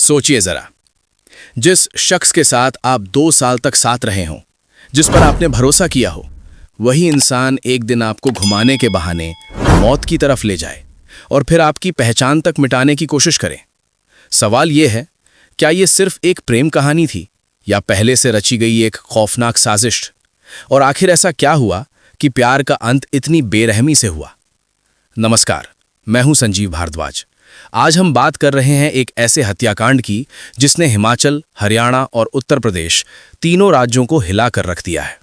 सोचिए जरा, जिस शख्स के साथ आप 2 साल तक साथ रहे हों, जिस पर आपने भरोसा किया हो, वही इंसान एक दिन आपको घुमाने के बहाने मौत की तरफ ले जाए और फिर आपकी पहचान तक मिटाने की कोशिश करे। सवाल यह है, क्या यह सिर्फ एक प्रेम कहानी थी या पहले से रची गई एक खौफनाक साजिश? और आखिर ऐसा क्या हुआ कि प्यार का अंत इतनी बेरहमी से हुआ? नमस्कार, मैं हूं संजीव भारद्वाज। आज हम बात कर रहे हैं एक ऐसे हत्याकांड की जिसने हिमाचल, हरियाणा और उत्तर प्रदेश तीनों राज्यों को हिला कर रख दिया है।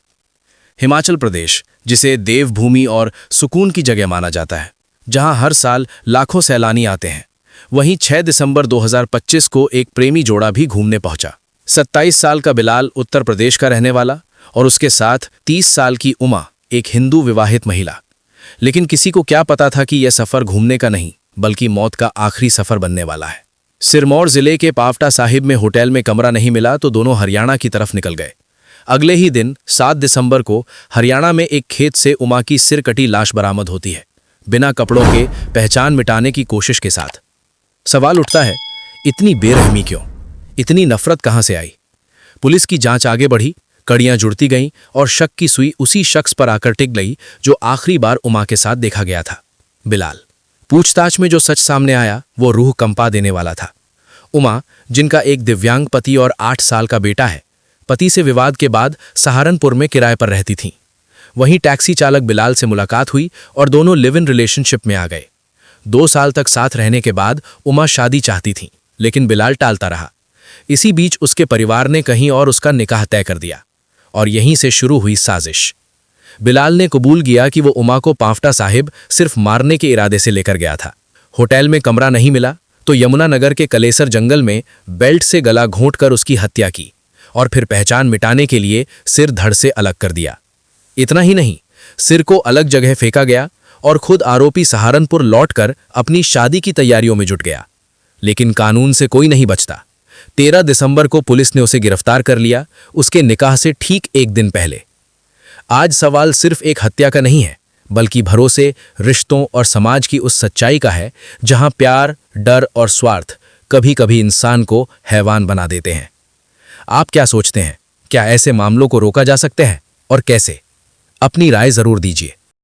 हिमाचल प्रदेश, जिसे देवभूमि और सुकून की जगह माना जाता है, जहां हर साल लाखों सैलानी आते हैं, वहीं 6 दिसंबर 2025 को एक प्रेमी जोड़ा भी घूमने पहुंचा। 27 साल का बिलाल उत्तर प्रदेश का रहने वाला और उसके साथ 30 साल की उमा, एक हिंदू विवाहित महिला। लेकिन किसी को क्या पता था कि यह सफर घूमने का नहीं बल्कि मौत का आखिरी सफर बनने वाला है। सिरमौर जिले के पावटा साहिब में होटल में कमरा नहीं मिला तो दोनों हरियाणा की तरफ निकल गए। अगले ही दिन 7 दिसंबर को हरियाणा में एक खेत से उमा की सिर कटी लाश बरामद होती है, बिना कपड़ों के, पहचान मिटाने की कोशिश के साथ। सवाल उठता है, इतनी बेरहमी क्यों? इतनी नफरत कहां से आई? पुलिस की जांच आगे बढ़ी, कड़ियां जुड़ती गईं और शक की सुई उसी शख्स पर आकर टिक गई जो आखिरी बार उमा के साथ देखा गया था, बिलाल। पूछताछ में जो सच सामने आया वो रूह कंपा देने वाला था। उमा, जिनका एक दिव्यांग पति और 8 साल का बेटा है, पति से विवाद के बाद सहारनपुर में किराए पर रहती थीं। वहीं टैक्सी चालक बिलाल से मुलाकात हुई और दोनों लिव इन रिलेशनशिप में आ गए। 2 साल तक साथ रहने के बाद उमा शादी चाहती थी, लेकिन बिलाल टालता रहा। इसी बीच उसके परिवार ने कहीं और उसका निकाह तय कर दिया और यहीं से शुरू हुई साजिश। बिलाल ने कबूल किया कि वो उमा को पावटा साहिब सिर्फ मारने के इरादे से लेकर गया था। होटल में कमरा नहीं मिला तो यमुनानगर के कलेसर जंगल में बेल्ट से गला घोंटकर उसकी हत्या की और फिर पहचान मिटाने के लिए सिर धड़ से अलग कर दिया। इतना ही नहीं, सिर को अलग जगह फेंका गया और खुद आरोपी सहारनपुर लौटकर अपनी शादी की तैयारियों में जुट गया। लेकिन कानून से कोई नहीं बचता। 13 दिसंबर को पुलिस ने उसे गिरफ्तार कर लिया, उसके निकाह से ठीक एक दिन पहले। आज सवाल सिर्फ एक हत्या का नहीं है, बल्कि भरोसे, रिश्तों और समाज की उस सच्चाई का है जहां प्यार, डर और स्वार्थ कभी-कभी इंसान को हैवान बना देते हैं। आप क्या सोचते हैं? क्या ऐसे मामलों को रोका जा सकते हैं और कैसे? अपनी राय जरूर दीजिए।